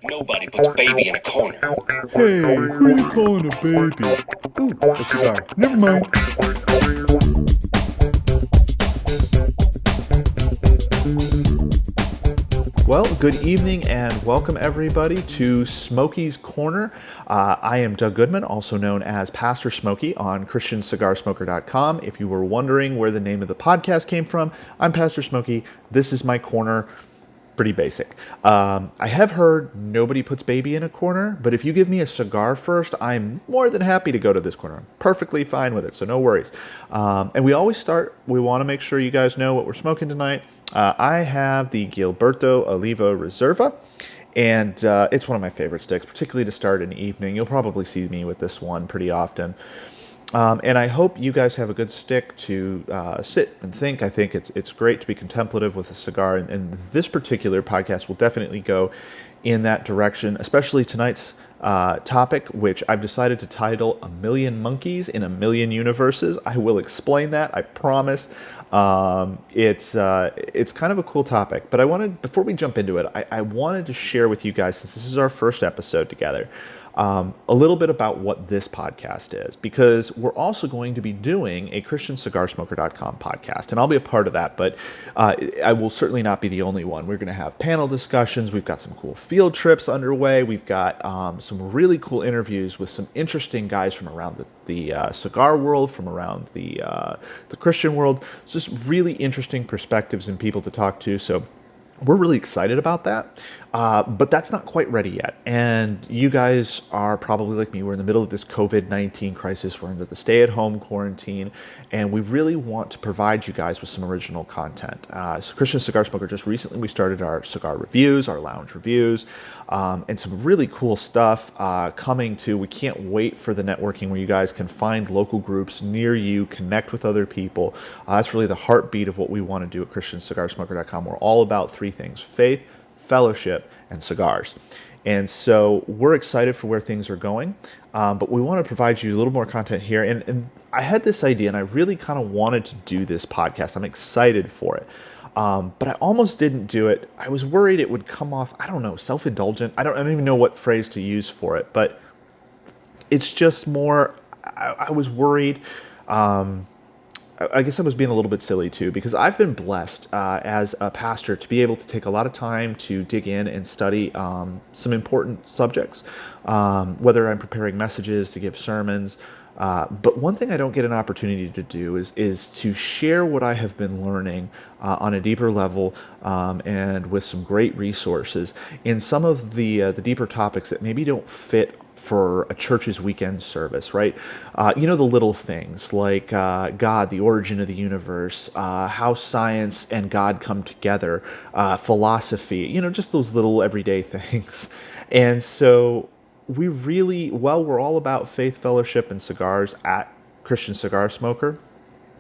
Nobody puts baby in a corner. Hey, who you calling a baby? Ooh, a cigar. Never mind. Well, good evening and welcome everybody to Smokey's Corner. I am Doug Goodman, also known as Pastor Smokey on ChristianCigarSmoker.com. If you were wondering where the name of the podcast came from, I'm Pastor Smokey. This is my corner. Pretty basic. I have heard nobody puts baby in a corner, but if you give me a cigar first, I'm more than happy to go to this corner. I'm perfectly fine with it, so no worries. And we always start, we want to make sure you guys know what we're smoking tonight. I have the Gilberto Oliva Reserva, and it's one of my favorite sticks, particularly to start an evening. You'll probably see me with this one pretty often. And I hope you guys have a good stick to sit and think. I think it's great to be contemplative with a cigar, and this particular podcast will definitely go in that direction, especially tonight's topic, which I've decided to title "A Million Monkeys in a Million Universes." I will explain that, I promise. It's kind of a cool topic, but before we jump into it, I wanted to share with you guys, since this is our first episode together, a little bit about what this podcast is, because we're also going to be doing a ChristianCigarSmoker.com podcast, and I'll be a part of that, but I will certainly not be the only one. We're going to have panel discussions. We've got some cool field trips underway. We've got some really cool interviews with some interesting guys from around the cigar world, from around the Christian world. It's just really interesting perspectives and people to talk to. So we're really excited about that, but that's not quite ready yet. And you guys are probably like me. We're in the middle of this COVID-19 crisis. We're into the stay-at-home quarantine, and we really want to provide you guys with some original content. So Christian Cigar Smoker, just recently we started our cigar reviews, our lounge reviews, and some really cool stuff coming too. We can't wait for the networking where you guys can find local groups near you, connect with other people. That's really the heartbeat of what we want to do at ChristianCigarSmoker.com. We're all about three things: faith, fellowship, and cigars. And so we're excited for where things are going, but we want to provide you a little more content here. And I had this idea, and I really kind of wanted to do this podcast. I'm excited for it. But I almost didn't do it. I was worried it would come off, I don't know, self-indulgent. I don't even know what phrase to use for it, but it's just more, I was worried. I guess I was being a little bit silly too, because I've been blessed as a pastor to be able to take a lot of time to dig in and study some important subjects, whether I'm preparing messages to give sermons. But one thing I don't get an opportunity to do is to share what I have been learning on a deeper level, and with some great resources in some of the deeper topics that maybe don't fit for a church's weekend service, right? The little things like God, the origin of the universe, how science and God come together, philosophy, just those little everyday things. And so while we're all about faith, fellowship, and cigars at Christian Cigar Smoker,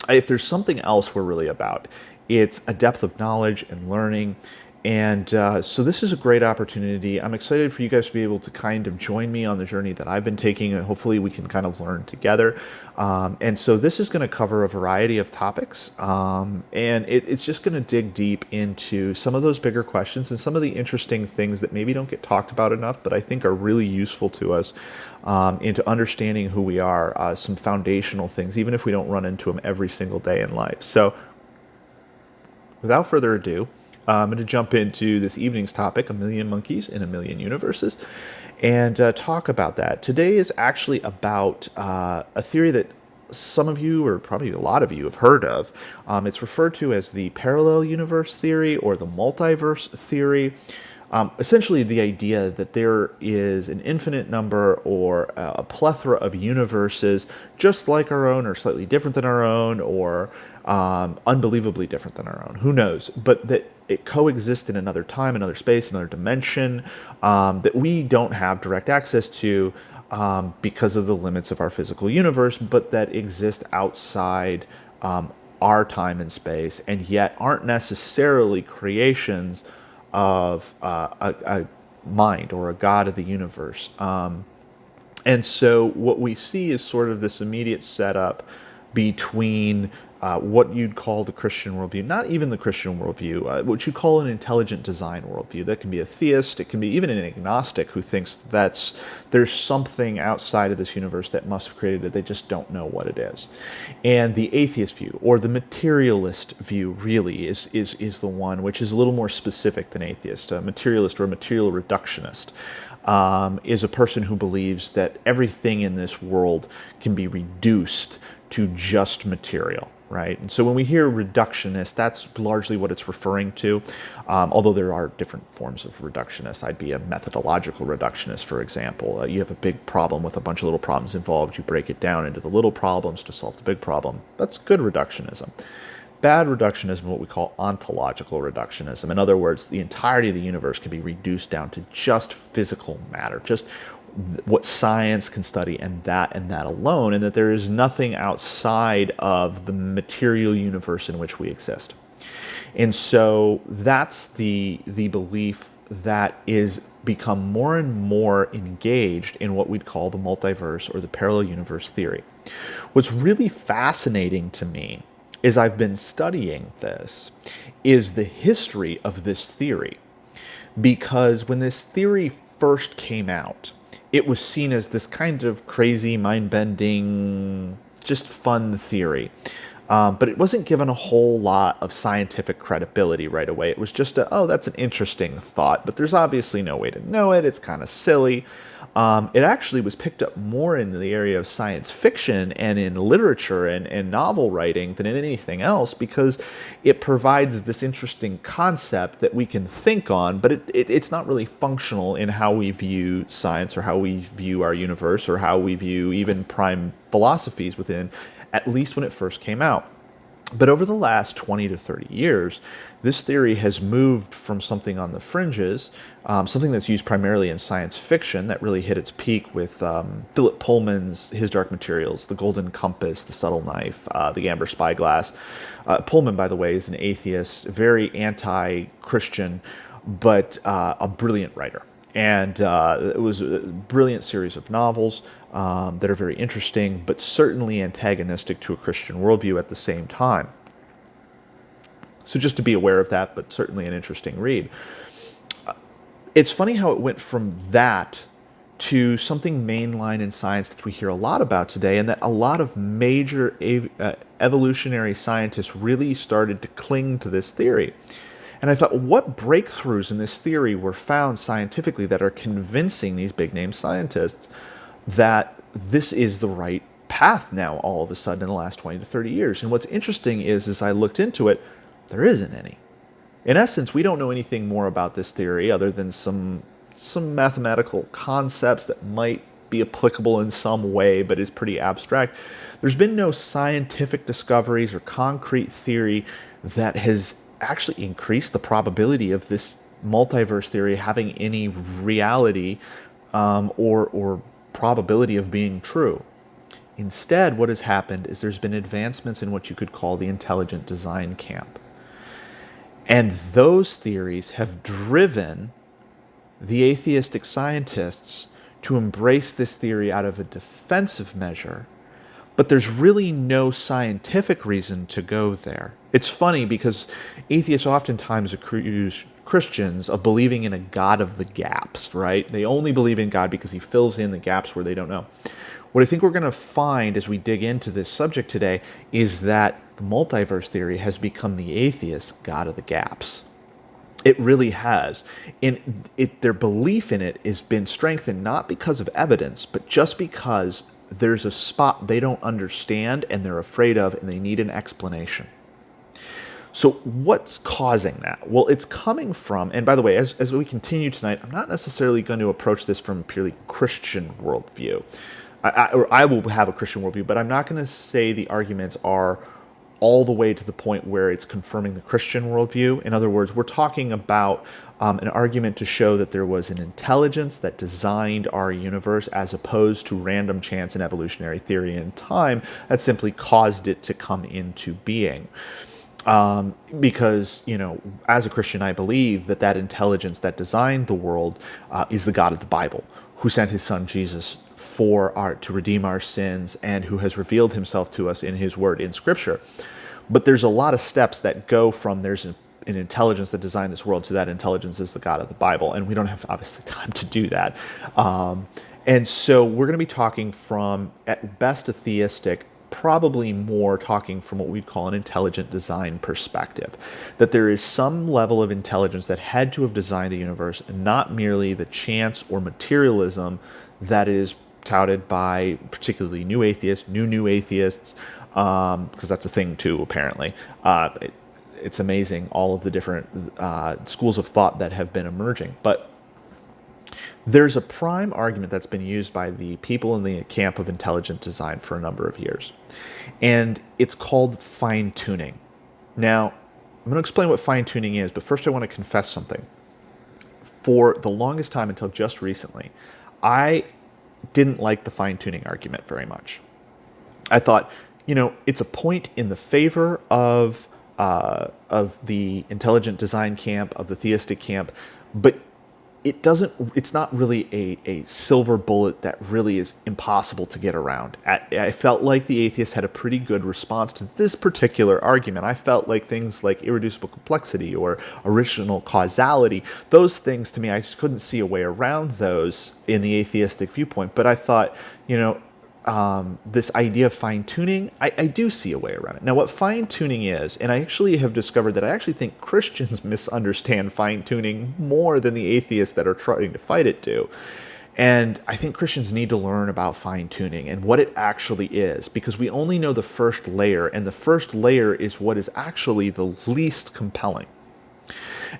if there's something else we're really about, it's a depth of knowledge and learning. And so this is a great opportunity. I'm excited for you guys to be able to kind of join me on the journey that I've been taking, and hopefully we can kind of learn together. And so this is going to cover a variety of topics, and it's just going to dig deep into some of those bigger questions and some of the interesting things that maybe don't get talked about enough, but I think are really useful to us into understanding who we are, some foundational things, even if we don't run into them every single day in life. So without further ado, I'm going to jump into this evening's topic, A Million Monkeys in a Million Universes, and talk about that. Today is actually about a theory that some of you, or probably a lot of you, have heard of. It's referred to as the parallel universe theory or the multiverse theory. Essentially the idea that there is an infinite number or a plethora of universes just like our own, or slightly different than our own, or unbelievably different than our own. Who knows? But that it coexists in another time, another space, another dimension, that we don't have direct access to because of the limits of our physical universe, but that exist outside our time and space, and yet aren't necessarily creations of a mind or a God of the universe. And so what we see is sort of this immediate setup between what you'd call the Christian worldview, not even the Christian worldview, what you call an intelligent design worldview. That can be a theist, it can be even an agnostic who thinks there's something outside of this universe that must have created it, they just don't know what it is. And the atheist view, or the materialist view, really is the one which is a little more specific than atheist. A materialist or a material reductionist is a person who believes that everything in this world can be reduced to just material, right? And so when we hear reductionist, that's largely what it's referring to, although there are different forms of reductionist. I'd be a methodological reductionist, for example. You have a big problem with a bunch of little problems involved. You break it down into the little problems to solve the big problem. That's good reductionism. Bad reductionism is what we call ontological reductionism. In other words, the entirety of the universe can be reduced down to just physical matter, just what science can study, and that alone, and that there is nothing outside of the material universe in which we exist. And so that's the belief that is become more and more engaged in what we'd call the multiverse or the parallel universe theory. What's really fascinating to me as I've been studying this is the history of this theory. Because when this theory first came out, it was seen as this kind of crazy, mind-bending, just fun theory. But it wasn't given a whole lot of scientific credibility right away. It was just that's an interesting thought, but there's obviously no way to know it. It's kind of silly. It actually was picked up more in the area of science fiction and in literature and novel writing than in anything else, because it provides this interesting concept that we can think on, but it's not really functional in how we view science or how we view our universe or how we view even prime philosophies within, at least when it first came out. But over the last 20 to 30 years, this theory has moved from something on the fringes, something that's used primarily in science fiction that really hit its peak with Philip Pullman's His Dark Materials, The Golden Compass, The Subtle Knife, The Amber Spyglass. Pullman, by the way, is an atheist, very anti-Christian, but a brilliant writer. And it was a brilliant series of novels that are very interesting, but certainly antagonistic to a Christian worldview at the same time. So just to be aware of that, but certainly an interesting read. It's funny how it went from that to something mainline in science that we hear a lot about today, and that a lot of major evolutionary scientists really started to cling to this theory. And I thought, what breakthroughs in this theory were found scientifically that are convincing these big-name scientists that this is the right path now all of a sudden in the last 20 to 30 years? And what's interesting is, as I looked into it, there isn't any. In essence, we don't know anything more about this theory other than some mathematical concepts that might be applicable in some way, but is pretty abstract. There's been no scientific discoveries or concrete theory that has actually increased the probability of this multiverse theory having any reality or probability of being true. Instead, what has happened is there's been advancements in what you could call the intelligent design camp. And those theories have driven the atheistic scientists to embrace this theory out of a defensive measure, but there's really no scientific reason to go there. It's funny because atheists oftentimes accuse Christians of believing in a God of the gaps, right? They only believe in God because he fills in the gaps where they don't know. What I think we're going to find as we dig into this subject today is that the multiverse theory has become the atheist God of the gaps. It really has. And their belief in it has been strengthened not because of evidence, but just because there's a spot they don't understand and they're afraid of and they need an explanation. So what's causing that? Well, it's coming from, and by the way, as we continue tonight, I'm not necessarily going to approach this from a purely Christian worldview. I will have a Christian worldview, but I'm not going to say the arguments are all the way to the point where it's confirming the Christian worldview. In other words, we're talking about an argument to show that there was an intelligence that designed our universe as opposed to random chance and evolutionary theory in time that simply caused it to come into being. Because, as a Christian, I believe that intelligence that designed the world is the God of the Bible, who sent his son Jesus to redeem our sins and who has revealed himself to us in his word in Scripture. But there's a lot of steps that go from there's an intelligence that designed this world to that intelligence is the God of the Bible. And we don't have, obviously, time to do that. And so we're going to be talking from, at best, a theistic, probably more talking from what we'd call an intelligent design perspective. That there is some level of intelligence that had to have designed the universe, and not merely the chance or materialism that is touted by particularly new atheists, new atheists, because that's a thing too, apparently. It's amazing, all of the different schools of thought that have been emerging. But there's a prime argument that's been used by the people in the camp of intelligent design for a number of years. And it's called fine-tuning. Now, I'm going to explain what fine-tuning is, but first I want to confess something. For the longest time, until just recently, I didn't like the fine-tuning argument very much. I thought, it's a point in the favor of the intelligent design camp, of the theistic camp, but it's not really a silver bullet that really is impossible to get around. I felt like the atheists had a pretty good response to this particular argument. I felt like things like irreducible complexity or original causality, those things, to me, I just couldn't see a way around those in the atheistic viewpoint. But I thought, this idea of fine-tuning, I do see a way around it. Now, what fine-tuning is, and I actually have discovered that I actually think Christians misunderstand fine-tuning more than the atheists that are trying to fight it do. And I think Christians need to learn about fine-tuning and what it actually is, because we only know the first layer, and the first layer is what is actually the least compelling.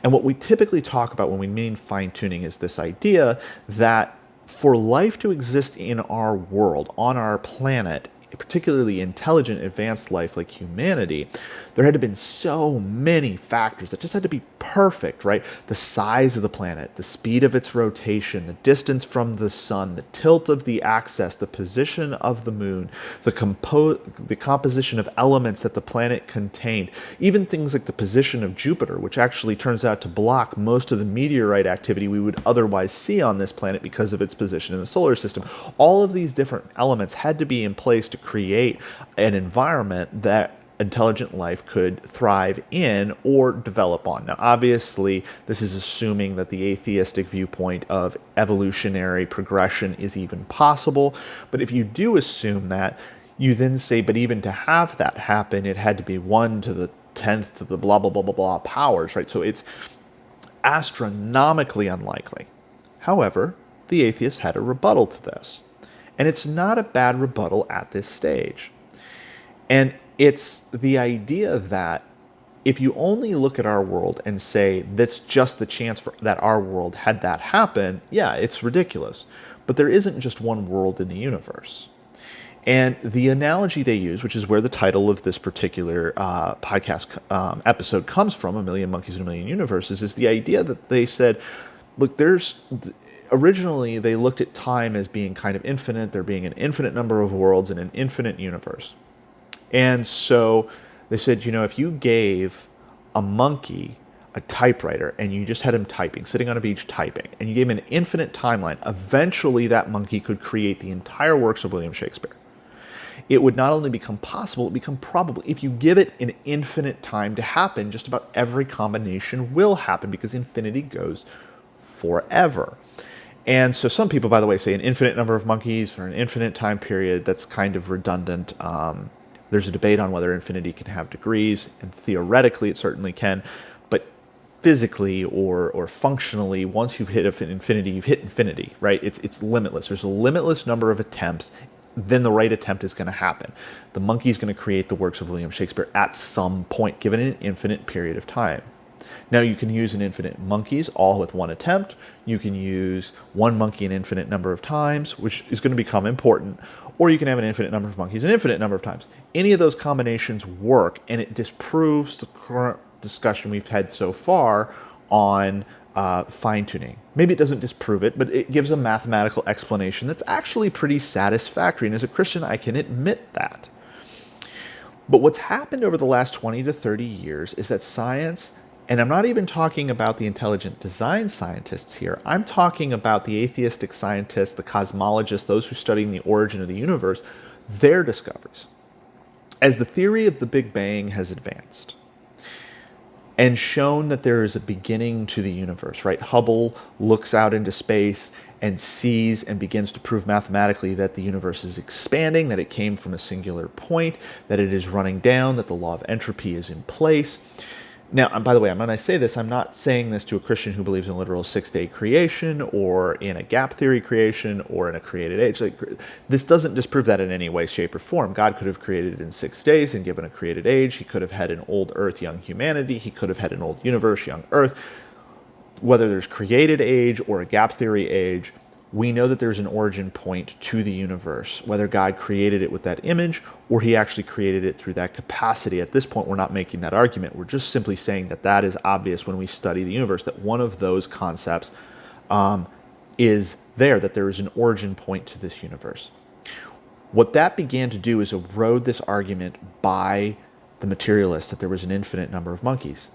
And what we typically talk about when we mean fine-tuning is this idea that for life to exist in our world, on our planet, particularly intelligent, advanced life like humanity, there had to have been so many factors that just had to be perfect, right? The size of the planet, the speed of its rotation, the distance from the sun, the tilt of the axis, the position of the moon, the composition of elements that the planet contained, even things like the position of Jupiter, which actually turns out to block most of the meteorite activity we would otherwise see on this planet because of its position in the solar system. All of these different elements had to be in place to create an environment that intelligent life could thrive in or develop on. Now, obviously, this is assuming that the atheistic viewpoint of evolutionary progression is even possible. But if you do assume that, you then say, but even to have that happen, it had to be 1 to the 10th to the blah, blah, blah, blah, blah powers, right? So it's astronomically unlikely. However, the atheists had a rebuttal to this. And it's not a bad rebuttal at this stage. And it's the idea that if you only look at our world and say that's just the chance that our world had that happen, yeah, it's ridiculous. But there isn't just one world in the universe. And the analogy they use, which is where the title of this particular podcast episode comes from, A Million Monkeys in a Million Universes, is the idea that they said, look, originally they looked at time as being kind of infinite, there being an infinite number of worlds in an infinite universe. And so they said, if you gave a monkey a typewriter and you just had him typing, sitting on a beach typing, and you gave him an infinite timeline, eventually that monkey could create the entire works of William Shakespeare. It would not only become possible, it would become probable. If you give it an infinite time to happen, just about every combination will happen because infinity goes forever. And so some people, by the way, say an infinite number of monkeys for an infinite time period. That's kind of redundant. There's a debate on whether infinity can have degrees, and theoretically it certainly can. But physically or functionally, once you've hit infinity, you've hit infinity, right? It's limitless. There's a limitless number of attempts. Then the right attempt is going to happen. The monkey is going to create the works of William Shakespeare at some point, given an infinite period of time. Now, you can use an infinite monkeys all with one attempt. You can use one monkey an infinite number of times, which is going to become important. Or you can have an infinite number of monkeys an infinite number of times. Any of those combinations work, and it disproves the current discussion we've had so far on fine-tuning. Maybe it doesn't disprove it, but it gives a mathematical explanation that's actually pretty satisfactory. And as a Christian, I can admit that. But what's happened over the last 20 to 30 years is that science, and I'm not even talking about the intelligent design scientists here, I'm talking about the atheistic scientists, the cosmologists, those who are studying the origin of the universe, their discoveries. As the theory of the Big Bang has advanced and shown that there is a beginning to the universe, right? Hubble looks out into space and sees and begins to prove mathematically that the universe is expanding, that it came from a singular point, that it is running down, that the law of entropy is in place. Now, by the way, when I say this, I'm not saying this to a Christian who believes in literal six-day creation or in a gap theory creation or in a created age. This doesn't disprove that in any way, shape, or form. God could have created it in 6 days and given a created age. He could have had an old earth, young humanity. He could have had an old universe, young earth. Whether there's created age or a gap theory age, we know that there's an origin point to the universe, whether God created it with that image or he actually created it through that capacity. At this point, we're not making that argument. We're just simply saying that that is obvious when we study the universe, that one of those concepts is there, that there is an origin point to this universe. What that began to do is erode this argument by the materialists that there was an infinite number of monkeys,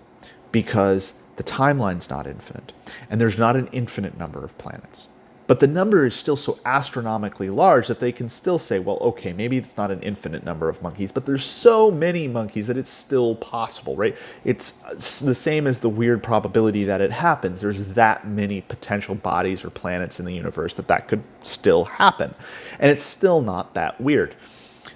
because the timeline's not infinite, and there's not an infinite number of planets. But the number is still so astronomically large that they can still say, well, okay, maybe it's not an infinite number of monkeys, but there's so many monkeys that it's still possible, right? It's the same as the weird probability that it happens. There's that many potential bodies or planets in the universe that could still happen. And it's still not that weird.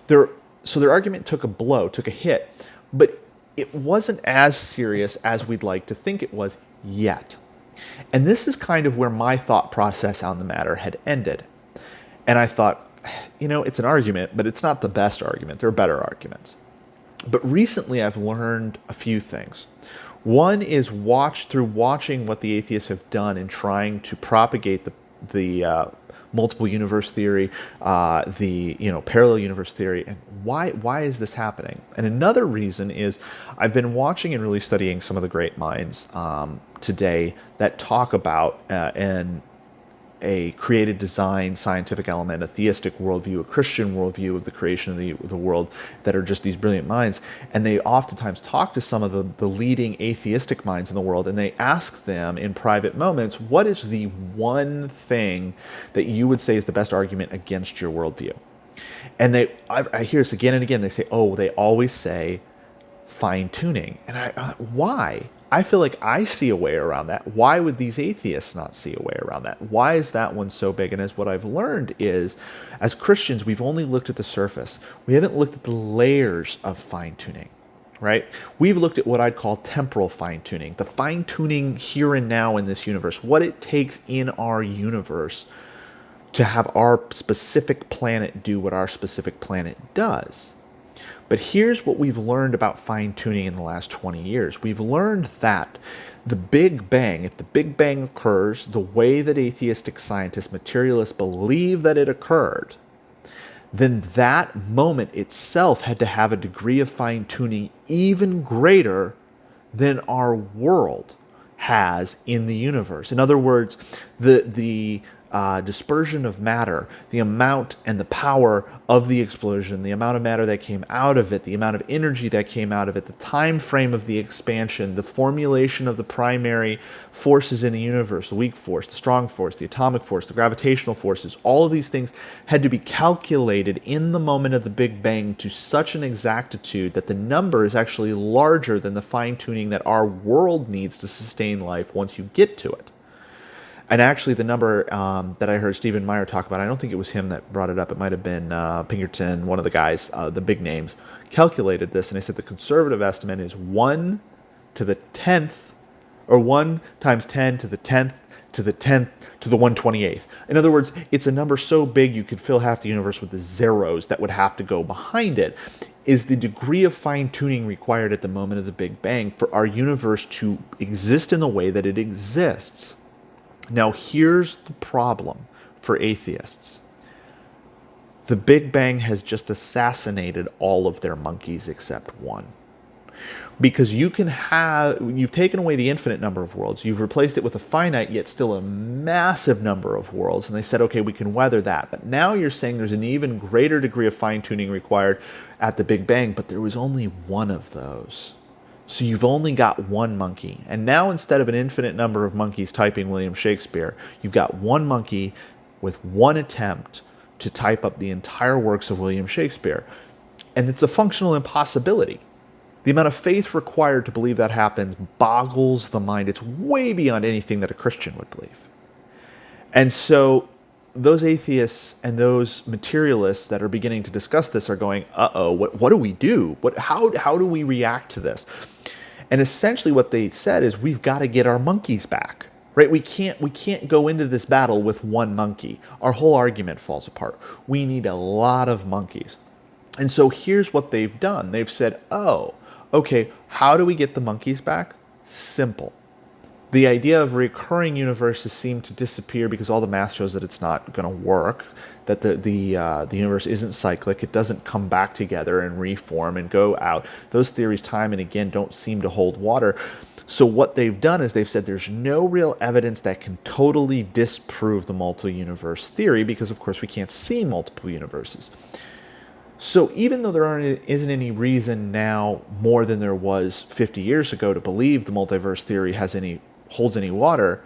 So their argument took a blow, took a hit, but it wasn't as serious as we'd like to think it was yet. And this is kind of where my thought process on the matter had ended. And I thought, it's an argument, but it's not the best argument. There are better arguments. But recently I've learned a few things. One is watching what the atheists have done in trying to propagate the multiple universe theory, the parallel universe theory, and why is this happening? And another reason is I've been watching and really studying some of the great minds today that talk about a created design scientific element, a theistic worldview, a Christian worldview of the creation of the world, that are just these brilliant minds. And they oftentimes talk to some of the leading atheistic minds in the world, and they ask them in private moments, what is the one thing that you would say is the best argument against your worldview? And I hear this again and again. They say, they always say fine-tuning. And why? I feel like I see a way around that. Why would these atheists not see a way around that? Why is that one so big? And as what I've learned is, as Christians, we've only looked at the surface. We haven't looked at the layers of fine-tuning, right? We've looked at what I'd call temporal fine-tuning, the fine-tuning here and now in this universe, what it takes in our universe to have our specific planet do what our specific planet does. But here's what we've learned about fine-tuning in the last 20 years. We've learned that the Big Bang, if the Big Bang occurs the way that atheistic scientists, materialists believe that it occurred, then that moment itself had to have a degree of fine-tuning even greater than our world has in the universe. In other words, the dispersion of matter, the amount and the power of the explosion, the amount of matter that came out of it, the amount of energy that came out of it, the time frame of the expansion, the formulation of the primary forces in the universe, the weak force, the strong force, the atomic force, the gravitational forces, all of these things had to be calculated in the moment of the Big Bang to such an exactitude that the number is actually larger than the fine-tuning that our world needs to sustain life once you get to it. And actually, the number that I heard Stephen Meyer talk about, I don't think it was him that brought it up. It might have been Pinkerton, one of the guys, the big names, calculated this. And they said the conservative estimate is 1 to the 10th, or 1 times 10 to the 10th to the 10th to the 128th. In other words, it's a number so big you could fill half the universe with the zeros that would have to go behind it. Is the degree of fine-tuning required at the moment of the Big Bang for our universe to exist in the way that it exists? Now, here's the problem for atheists. The Big Bang has just assassinated all of their monkeys except one. Because you've taken away the infinite number of worlds, you've replaced it with a finite yet still a massive number of worlds, and they said, okay, we can weather that. But now you're saying there's an even greater degree of fine-tuning required at the Big Bang, but there was only one of those. So you've only got one monkey. And now instead of an infinite number of monkeys typing William Shakespeare, you've got one monkey with one attempt to type up the entire works of William Shakespeare. And it's a functional impossibility. The amount of faith required to believe that happens boggles the mind. It's way beyond anything that a Christian would believe. And so those atheists and those materialists that are beginning to discuss this are going, uh-oh, what do we do? How do we react to this? And essentially what they said is, we've got to get our monkeys back, right? We can't go into this battle with one monkey. Our whole argument falls apart. We need a lot of monkeys. And so here's what they've done. They've said, oh, okay, how do we get the monkeys back? Simple. The idea of recurring universes seem to disappear because all the math shows that it's not going to work, that the universe isn't cyclic, it doesn't come back together and reform and go out. Those theories time and again don't seem to hold water. So what they've done is they've said there's no real evidence that can totally disprove the multi-universe theory, because of course we can't see multiple universes. So even though there isn't any reason now more than there was 50 years ago to believe the multiverse theory holds any water,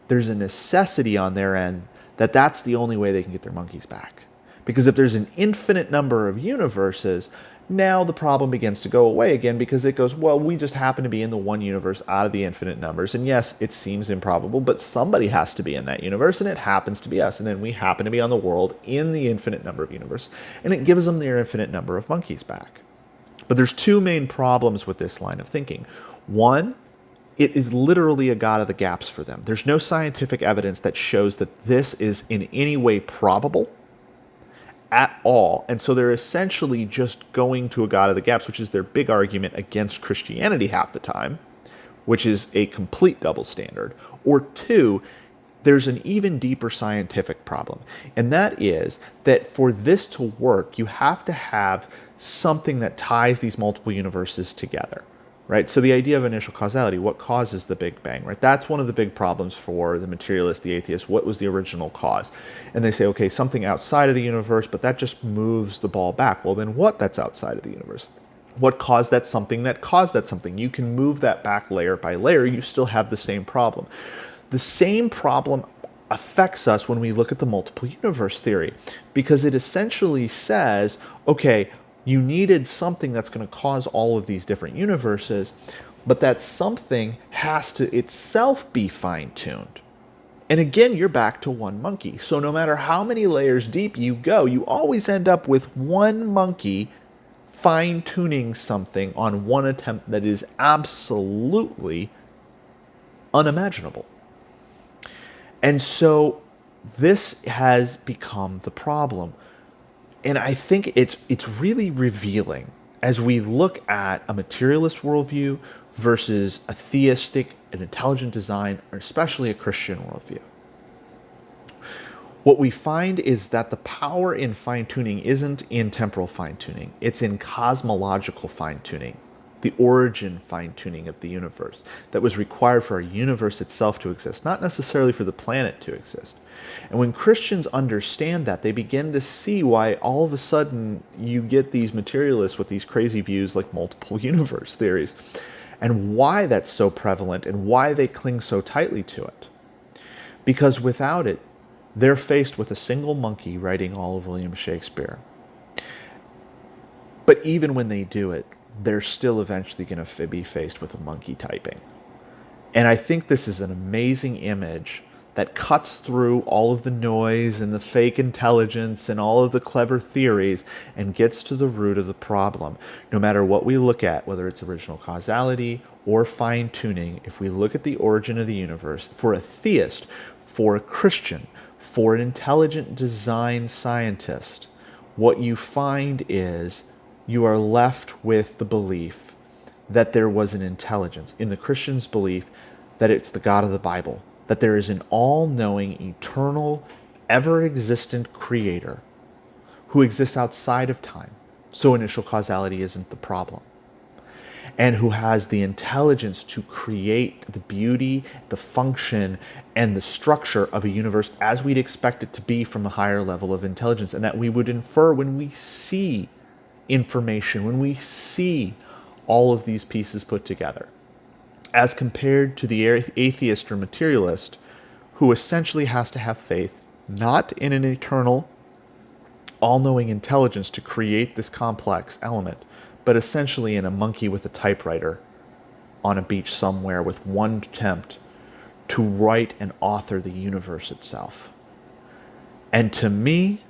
there's a necessity on their end that that's the only way they can get their monkeys back. Because if there's an infinite number of universes, now the problem begins to go away again, because it goes, well, we just happen to be in the one universe out of the infinite numbers. And yes, it seems improbable, but somebody has to be in that universe, and it happens to be us. And then we happen to be on the world in the infinite number of universes. And it gives them their infinite number of monkeys back. But there's two main problems with this line of thinking. One, it is literally a god of the gaps for them. There's no scientific evidence that shows that this is in any way probable at all. And so they're essentially just going to a god of the gaps, which is their big argument against Christianity half the time, which is a complete double standard. Or two, there's an even deeper scientific problem. And that is that for this to work, you have to have something that ties these multiple universes together. Right? So the idea of initial causality, what causes the Big Bang, right? That's one of the big problems for the materialist, the atheist. What was the original cause? And they say, okay, something outside of the universe, but that just moves the ball back. Well, then what that's outside of the universe? What caused that something that caused that something? You can move that back layer by layer. You still have the same problem. The same problem affects us when we look at the multiple universe theory, because it essentially says, okay, you needed something that's going to cause all of these different universes, but that something has to itself be fine-tuned. And again, you're back to one monkey. So no matter how many layers deep you go, you always end up with one monkey fine-tuning something on one attempt that is absolutely unimaginable. And so this has become the problem. And I think it's really revealing as we look at a materialist worldview versus a theistic, an intelligent design, or especially a Christian worldview. What we find is that the power in fine-tuning isn't in temporal fine-tuning, it's in cosmological fine-tuning, the origin fine-tuning of the universe that was required for our universe itself to exist, not necessarily for the planet to exist. And when Christians understand that, they begin to see why all of a sudden you get these materialists with these crazy views like multiple universe theories, and why that's so prevalent and why they cling so tightly to it. Because without it, they're faced with a single monkey writing all of William Shakespeare. But even when they do it, they're still eventually going to be faced with a monkey typing. And I think this is an amazing image that cuts through all of the noise and the fake intelligence and all of the clever theories and gets to the root of the problem. No matter what we look at, whether it's original causality or fine-tuning, if we look at the origin of the universe, for a theist, for a Christian, for an intelligent design scientist, what you find is you are left with the belief that there was an intelligence. In the Christian's belief that it's the God of the Bible, that there is an all-knowing, eternal, ever-existent creator who exists outside of time, so initial causality isn't the problem, and who has the intelligence to create the beauty, the function, and the structure of a universe as we'd expect it to be from a higher level of intelligence, and that we would infer when we see information, when we see all of these pieces put together, as compared to the atheist or materialist who essentially has to have faith not in an eternal, all-knowing intelligence to create this complex element, but essentially in a monkey with a typewriter on a beach somewhere with one attempt to write and author the universe itself. And to me,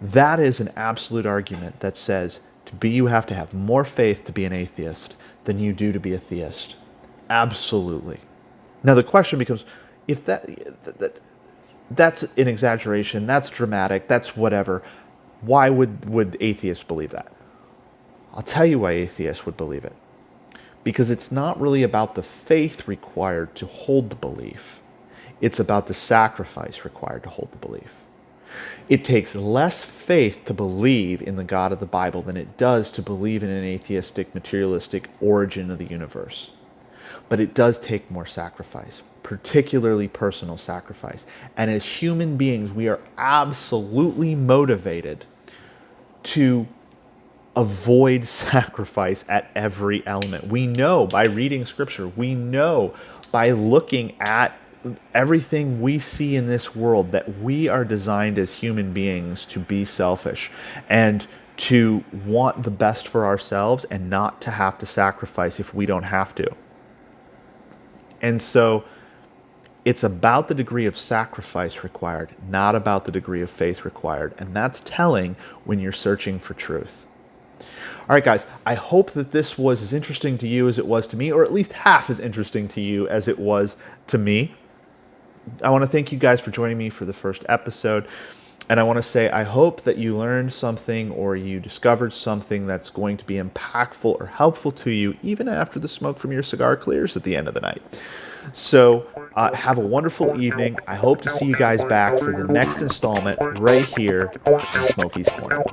that is an absolute argument that says you have to have more faith to be an atheist than you do to be a theist. Absolutely. Now the question becomes, if that's an exaggeration, that's dramatic, that's whatever, why would atheists believe that? I'll tell you why atheists would believe it. Because it's not really about the faith required to hold the belief. It's about the sacrifice required to hold the belief. It takes less faith to believe in the God of the Bible than it does to believe in an atheistic, materialistic origin of the universe. But it does take more sacrifice, particularly personal sacrifice. And as human beings, we are absolutely motivated to avoid sacrifice at every element. We know by reading scripture, we know by looking at everything we see in this world that we are designed as human beings to be selfish and to want the best for ourselves and not to have to sacrifice if we don't have to. And so it's about the degree of sacrifice required, not about the degree of faith required. And that's telling when you're searching for truth. All right, guys, I hope that this was as interesting to you as it was to me, or at least half as interesting to you as it was to me. I want to thank you guys for joining me for the first episode. And I want to say, I hope that you learned something or you discovered something that's going to be impactful or helpful to you, even after the smoke from your cigar clears at the end of the night. So have a wonderful evening. I hope to see you guys back for the next installment right here in Smokey's Corner.